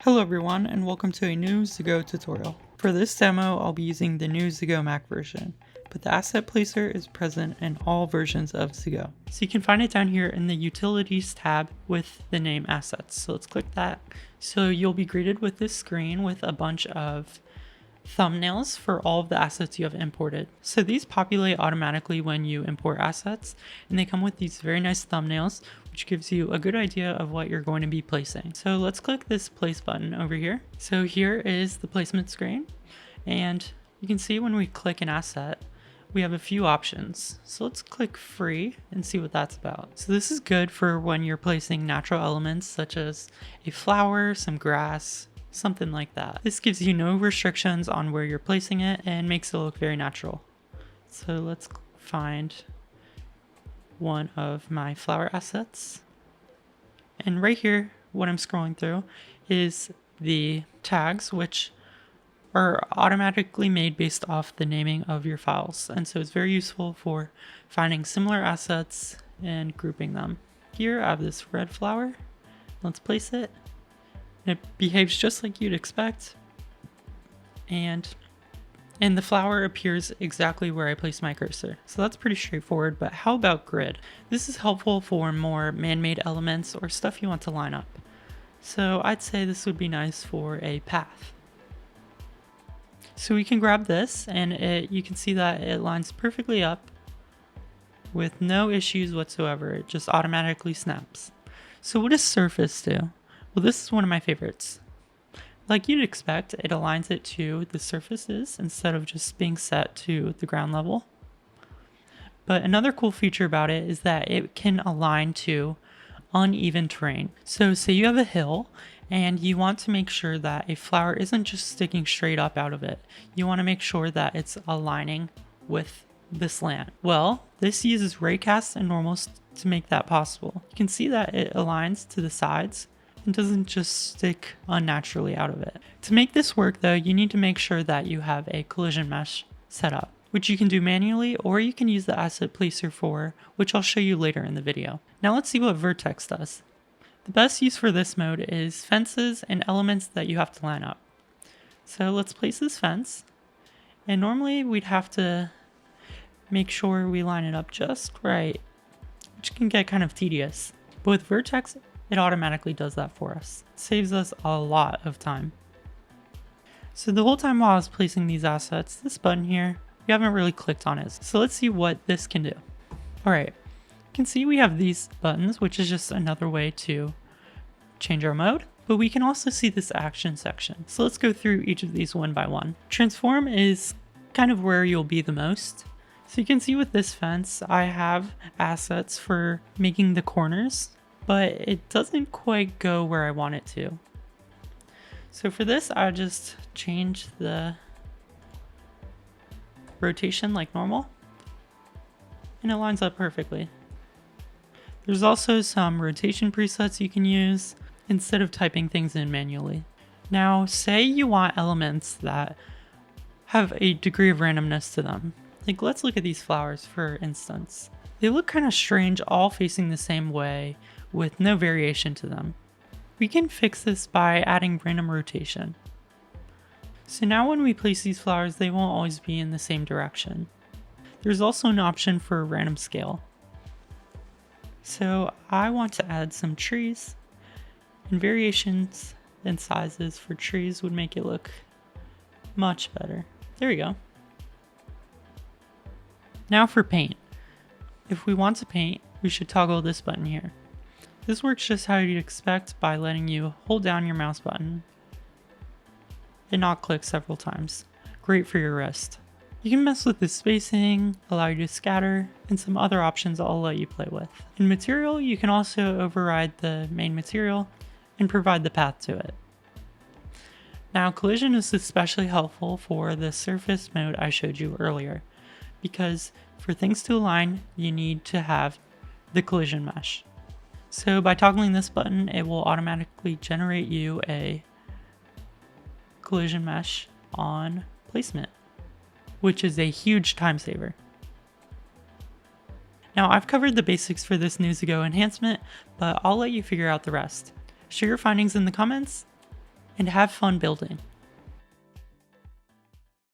Hello everyone and welcome to a new Xogot tutorial. For this demo I'll be using the new Xogot Mac version, but the asset placer is present in all versions of Xogot. So you can find it down here in the utilities tab with the name assets. So let's click that. So you'll be greeted with this screen with a bunch of thumbnails for all of the assets you have imported. So these populate automatically when you import assets, and they come with these very nice thumbnails, which gives you a good idea of what you're going to be placing. So let's click this place button over here. So here is the placement screen, and you can see when we click an asset, we have a few options. So let's click free and see what that's about. So this is good for when you're placing natural elements such as a flower, some grass, something like that. This gives you no restrictions on where you're placing it and makes it look very natural. So let's find one of my flower assets. And right here, what I'm scrolling through is the tags, which are automatically made based off the naming of your files. And so it's very useful for finding similar assets and grouping them. Here I have this red flower. Let's place it. It behaves just like you'd expect, and the flower appears exactly where I place my cursor. So that's pretty straightforward, but how about grid? This is helpful for more man-made elements or stuff you want to line up. So I'd say this would be nice for a path. So we can grab this, and you can see that it lines perfectly up with no issues whatsoever. It just automatically snaps. So what does surface do? Well, this is one of my favorites. Like you'd expect, it aligns it to the surfaces instead of just being set to the ground level. But another cool feature about it is that it can align to uneven terrain. So say you have a hill and you want to make sure that a flower isn't just sticking straight up out of it. You want to make sure that it's aligning with this land. Well, this uses raycast and normals to make that possible. You can see that it aligns to the sides and doesn't just stick unnaturally out of it. To make this work though, you need to make sure that you have a collision mesh set up, which you can do manually or you can use the asset placer for, which I'll show you later in the video. Now let's see what Vertex does. The best use for this mode is fences and elements that you have to line up. So let's place this fence, and normally we'd have to make sure we line it up just right, which can get kind of tedious. But with Vertex, it automatically does that for us. It saves us a lot of time. So the whole time while I was placing these assets, this button here, we haven't really clicked on it. So let's see what this can do. All right, you can see we have these buttons, which is just another way to change our mode, but we can also see this action section. So let's go through each of these one by one. Transform is kind of where you'll be the most. So you can see with this fence, I have assets for making the corners, but it doesn't quite go where I want it to. So for this, I just change the rotation like normal, and it lines up perfectly. There's also some rotation presets you can use instead of typing things in manually. Now, say you want elements that have a degree of randomness to them. Like let's look at these flowers for instance. They look kind of strange all facing the same way with no variation to them. We can fix this by adding random rotation. So now when we place these flowers, they won't always be in the same direction. There's also an option for random scale. So I want to add some trees, and variations in sizes for trees would make it look much better. There we go. Now for paint. If we want to paint, we should toggle this button here. This works just how you'd expect by letting you hold down your mouse button and not click several times. Great for your wrist. You can mess with the spacing, allow you to scatter, and some other options I'll let you play with. In material, you can also override the main material and provide the path to it. Now collision is especially helpful for the surface mode I showed you earlier, because for things to align, you need to have the collision mesh. So by toggling this button, it will automatically generate you a collision mesh on placement, which is a huge time saver. Now I've covered the basics for this new Xogot enhancement, but I'll let you figure out the rest. Share your findings in the comments, and have fun building.